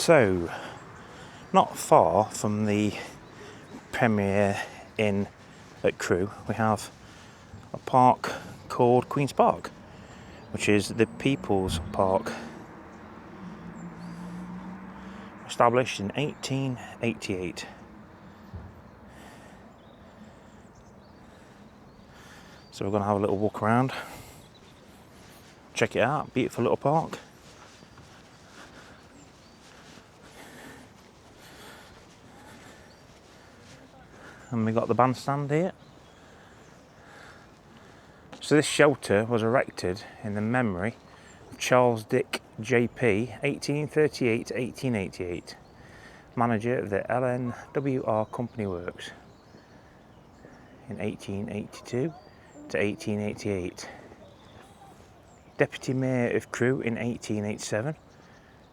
So, not far from the Premier Inn at Crewe, we have a park called Queen's Park, which is the People's Park, established in 1888. So we're going to have a little walk around, check it out. Beautiful little park. And we got the bandstand here. So this shelter was erected in the memory of Charles Dick JP, 1838 to 1888, manager of the LNWR Company Works, in 1882 to 1888. Deputy Mayor of Crewe in 1887,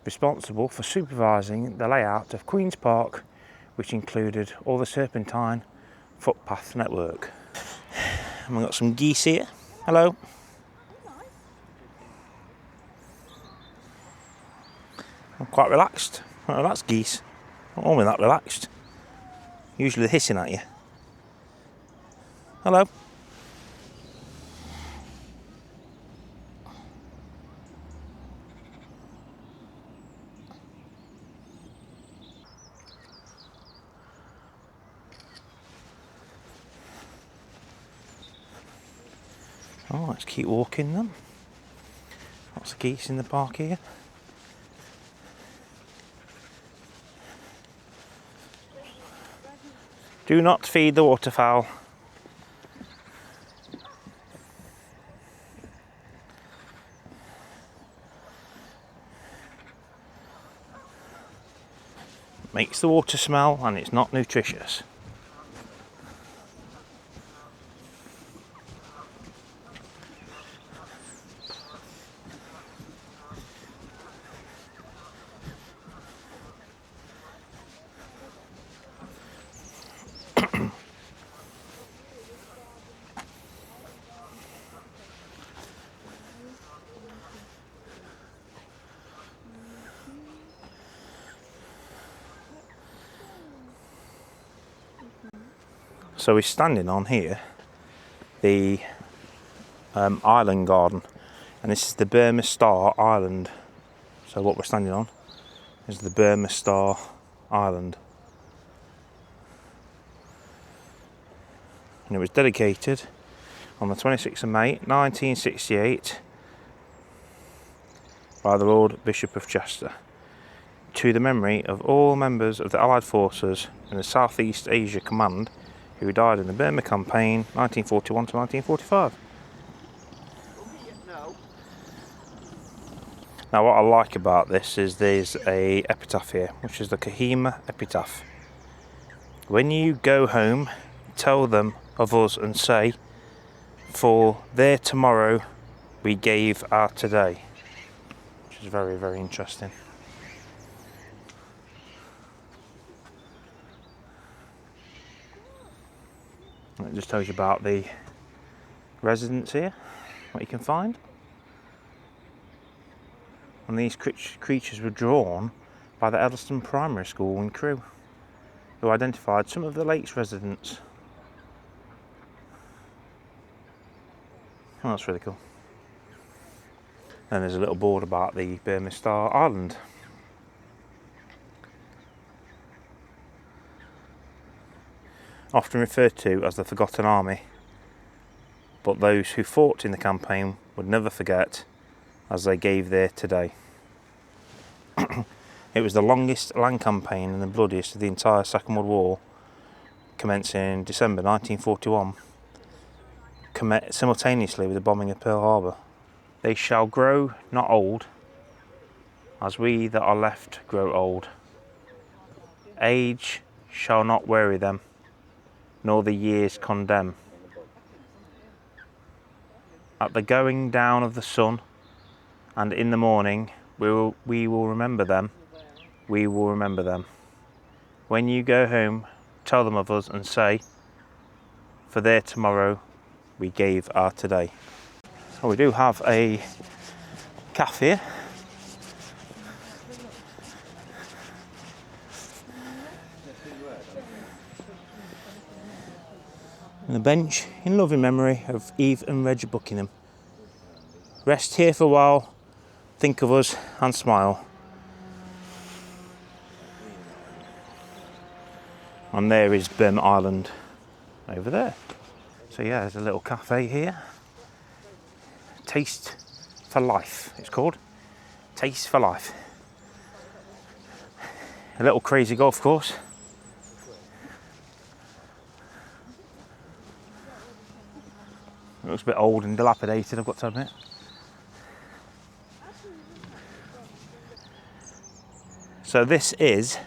responsible for supervising the layout of Queen's Park, which included all the serpentine footpath network. And we've got some geese here. Hello. I'm quite relaxed. Quite relaxed geese. Not only that relaxed. Usually they're hissing at you. Hello. Oh, let's keep walking then. Lots of geese in the park here. Do not feed the waterfowl. Makes the water smell and it's not nutritious. So we're standing on here, the island garden, and this is the Burma Star Island. So what we're standing on is the Burma Star Island. And it was dedicated on the 26th of May 1968 by the Lord Bishop of Cheshire, to the memory of all members of the Allied Forces in the South East Asia Command who died in the Burma campaign 1941 to 1945. Now what I like about this is there's a epitaph here, which is the Kohima epitaph. When you go home, tell them of us and say, for their tomorrow we gave our today. Which is very, very interesting. It just tells you about the residents here, what you can find. And these creatures were drawn by the Eddleston Primary School in Crewe, who identified some of the lake's residents. Oh, that's really cool. And there's a little board about the Burma Star Island. Often referred to as the Forgotten Army, but those who fought in the campaign would never forget, as they gave their today. It was the longest land campaign and the bloodiest of the entire Second World War, commencing in December 1941, simultaneously with the bombing of Pearl Harbor. They shall grow not old, as we that are left grow old. Age shall not weary them, nor the years condemn. At the going down of the sun, and in the morning, we will remember them, we will remember them. When you go home, tell them of us and say, for their tomorrow we gave our today. So we do have a cafe here. And a bench in loving memory of Eve and Reg Buckingham. Rest here for a while, think of us and smile. And there is Burma Island over there. So yeah, there's a little cafe here. Taste for Life, it's called. Taste for Life. A little crazy golf course. It looks a bit old and dilapidated, I've got to admit. So this is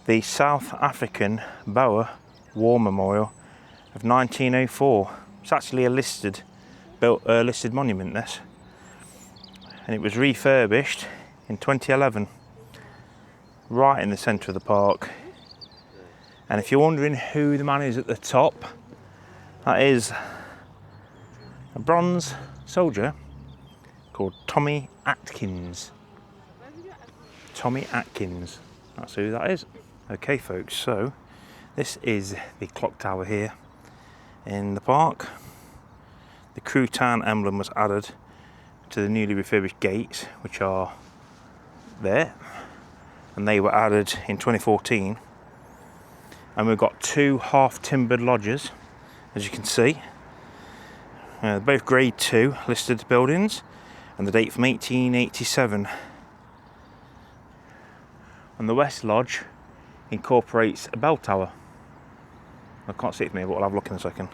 the South African Boer War Memorial of 1904. It's actually a listed monument, this. And it was refurbished in 2011, right in the centre of the park. And if you're wondering who the man is at the top, that is a bronze soldier called Tommy Atkins. Tommy Atkins, that's who that is. Okay folks, so this is the clock tower here in the park. The Crewe town emblem was added to the newly refurbished gates, which are there, and they were added in 2014. And we've got two half-timbered lodges, as you can see. Both grade 2 listed buildings, and the date from 1887. And the West Lodge incorporates a bell tower. I can't see it from here, but I'll have a look in a second.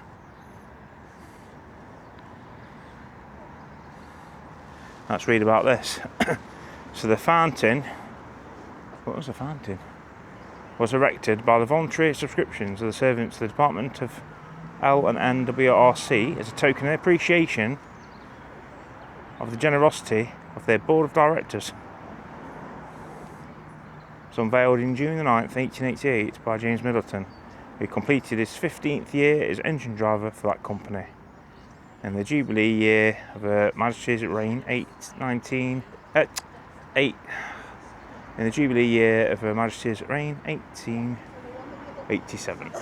Let's read about this. So the fountain, what was the fountain? Was erected by the voluntary subscriptions of the servants of the Department of L and NWRC as a token of appreciation of the generosity of their board of directors. It was unveiled in June the 9th, 1888 by James Middleton, who completed his 15th year as engine driver for that company. In the Jubilee year of Her Majesty's reign, in the Jubilee year of Her Majesty's reign, 1887.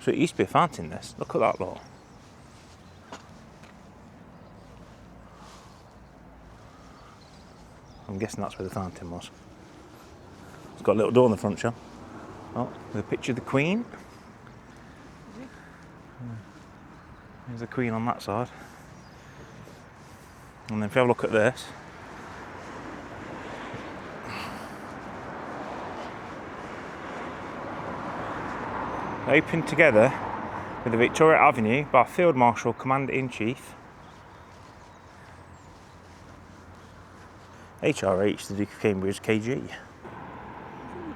So it used to be a fountain, this. Look at that lot. I'm guessing that's where the fountain was. It's got a little door on the front, shell. Oh, with a picture of the Queen. There's the Queen on that side. And then if you have a look at this, opened together with the Victoria Avenue by Field Marshal Commander-in-Chief HRH, the Duke of Cambridge, KG.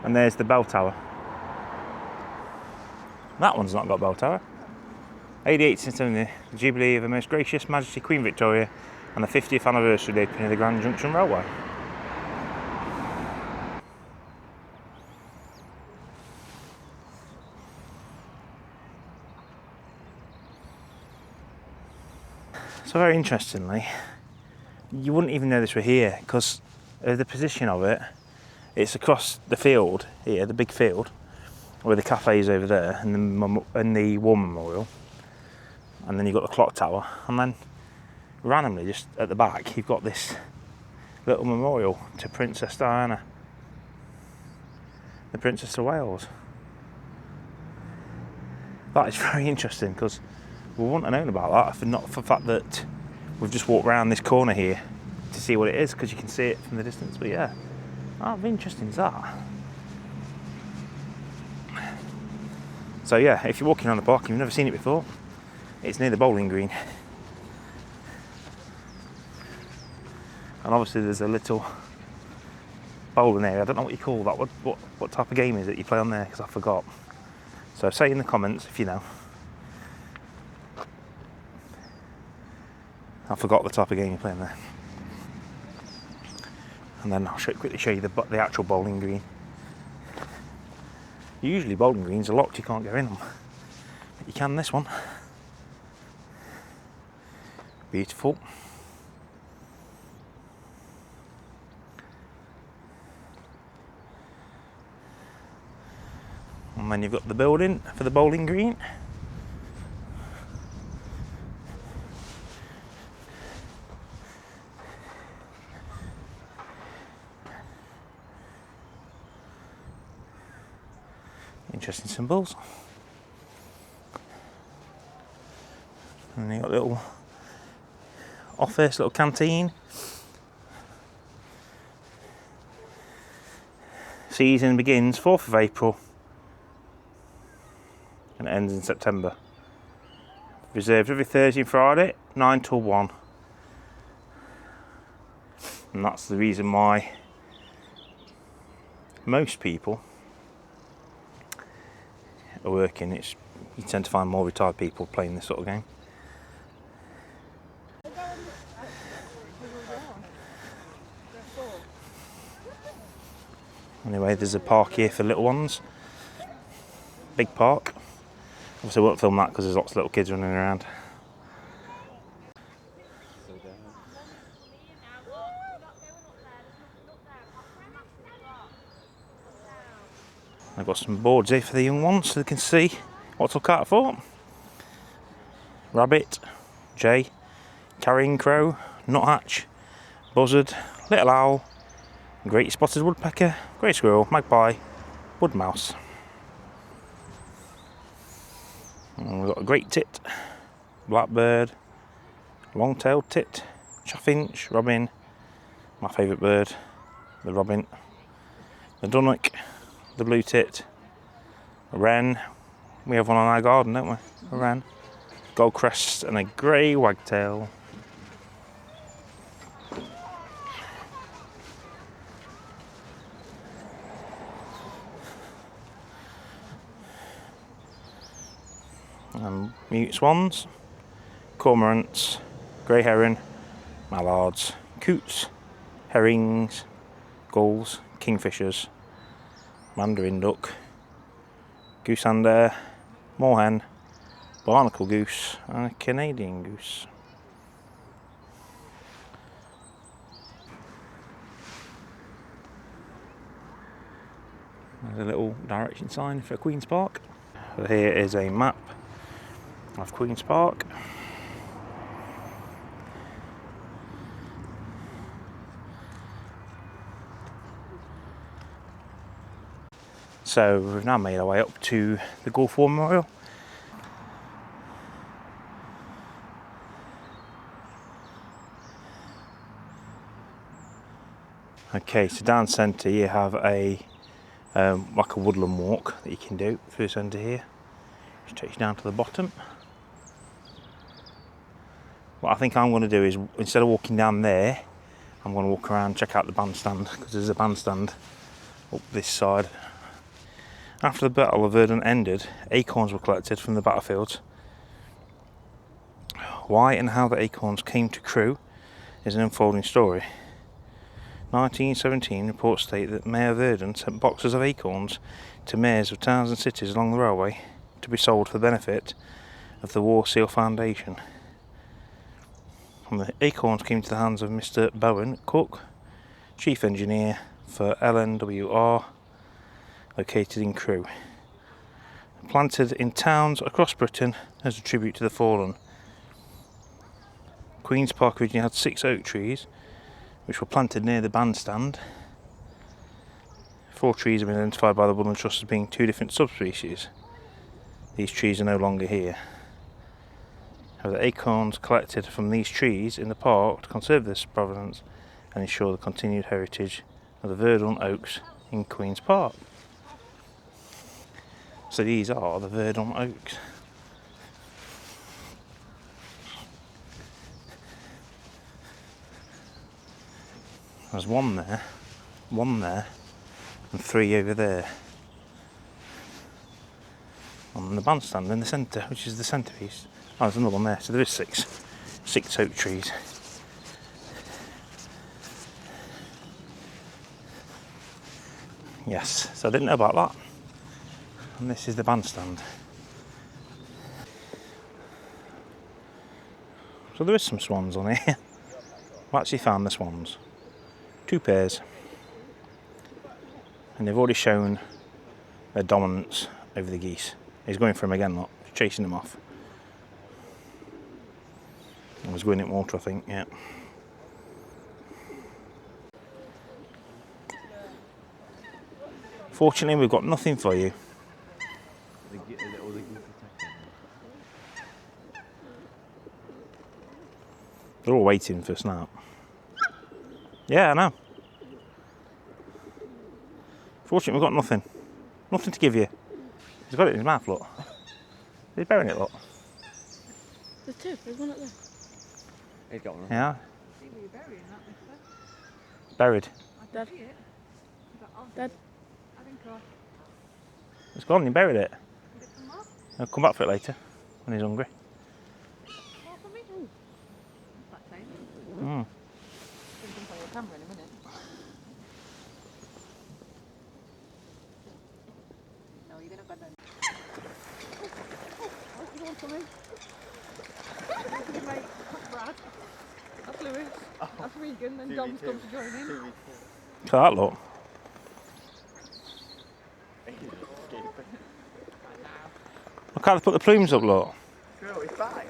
And there's the bell tower. That one's not got a bell tower. 88 since the Jubilee of Her Most Gracious Majesty Queen Victoria and the 50th anniversary of the opening of the Grand Junction Railway. So very interestingly, you wouldn't even know this were here because of the position of it. It's across the field here, the big field, where the cafe is over there, and the War Memorial. And then you've got the clock tower, and then randomly just at the back you've got this little memorial to Princess Diana, the Princess of Wales. That is very interesting because we wouldn't have known about that if not for the fact that we've just walked around this corner here to see what it is, because you can see it from the distance. But yeah, how interesting is that? So yeah, if you're walking around the park and you've never seen it before, it's near the bowling green. And obviously there's a little bowling area. I don't know what you call that. What type of game is it you play on there? Because I forgot. So say in the comments if you know. I forgot the type of game you're playing there. And then I'll quickly show you the actual bowling green. Usually bowling greens are locked, you can't go in them. But you can this one. Beautiful. And then you've got the building for the bowling green. Interesting symbols. And you've got a little office, little canteen. Season begins 4th of April and it ends in September. Reserved every Thursday and Friday, 9 till 1. And that's the reason why most people are working. You tend to find more retired people playing this sort of game. Anyway, there's a park here for little ones. Big park. Obviously I won't film that because there's lots of little kids running around. I've got some boards here for the young ones so they can see what to look out for. Rabbit, jay, carrion crow, nuthatch, buzzard, little owl, great spotted woodpecker, grey squirrel, magpie, wood mouse. And we've got a great tit, blackbird, long-tailed tit, chaffinch, robin, my favourite bird, the robin, the dunnock, the blue tit, a wren. We have one on our garden, don't we? A wren, goldcrest, and a grey wagtail. Mute swans, cormorants, grey heron, mallards, coots, herrings, gulls, kingfishers, mandarin duck, goosander, moorhen, barnacle goose and a Canadian goose. There's a little direction sign for Queen's Park. So here is a map of Queen's Park. So we've now made our way up to the Gulf War Memorial. Okay, so down centre you have a like a woodland walk that you can do through the centre here. Just takes you down to the bottom. What I think I'm going to do is, instead of walking down there, I'm going to walk around and check out the bandstand, because there's a bandstand up this side. After the Battle of Verdun ended, acorns were collected from the battlefields. Why and how the acorns came to Crewe is an unfolding story. 1917 reports state that Mayor Verdun sent boxes of acorns to mayors of towns and cities along the railway to be sold for the benefit of the War Seal Foundation. And the acorns came to the hands of Mr. Bowen, cook, chief engineer for LNWR, located in Crewe. Planted in towns across Britain as a tribute to the fallen. Queen's Park originally had 6 oak trees, which were planted near the bandstand. 4 trees have been identified by the Woodland Trust as being 2 different subspecies. These trees are no longer here. However, the acorns collected from these trees in the park to conserve this provenance and ensure the continued heritage of the Verdun oaks in Queen's Park. So these are the Verdun oaks. There's one there, and 3 over there. On the bandstand in the centre, which is the centrepiece. Oh, there's another one there, so there is 6 oak trees. Yes, so I didn't know about that. And this is the bandstand. So there is some swans on here. I've actually found the swans. 2 pairs. And they've already shown their dominance over the geese. He's going for him again, look, chasing him off. I was going in water, I think, yeah. Fortunately, we've got nothing for you. They're all waiting for a snap. Yeah, I know. Fortunately, we've got nothing. Nothing to give you. He's got it in his mouth, look. He's burying it, look. There's two. There's one up there. He's got one. Yeah. Buried. Dead. Dead. It's gone, he buried it. He'll come back for it later, when he's hungry. Mm. That's Lewis. That's Regan. Then Dom's come to join in. Look at that, look. Look how they put the plumes up, look. Crewe is back.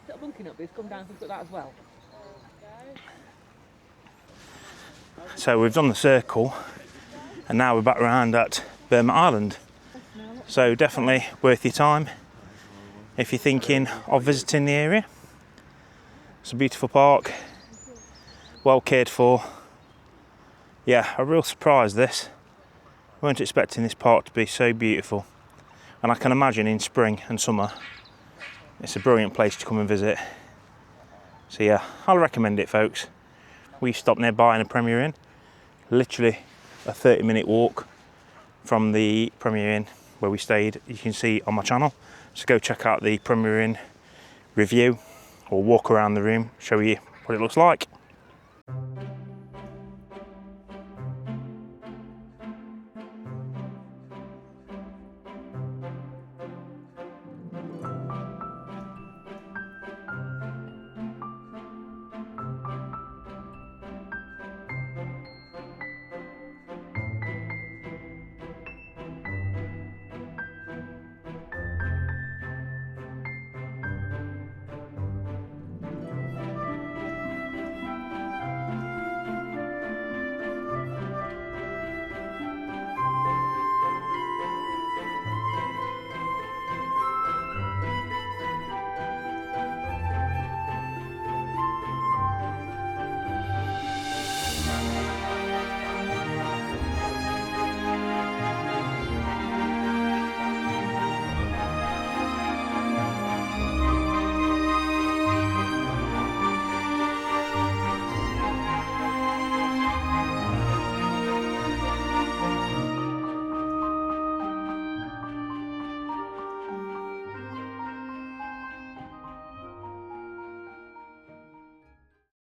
Little bunking up, he's come down to look at that as well. So we've done the circle, and now we're back around at Burma Island. So definitely worth your time if you're thinking of visiting the area. It's a beautiful park, well cared for. Yeah, a real surprise this. We weren't expecting this park to be so beautiful, and I can imagine in spring and summer it's a brilliant place to come and visit. So yeah, I'll recommend it, folks. We stopped nearby in a Premier Inn, literally a 30-minute walk from the Premier Inn where we stayed. You can see on my channel, so go check out the Premier Inn review or walk around the room, show you what it looks like.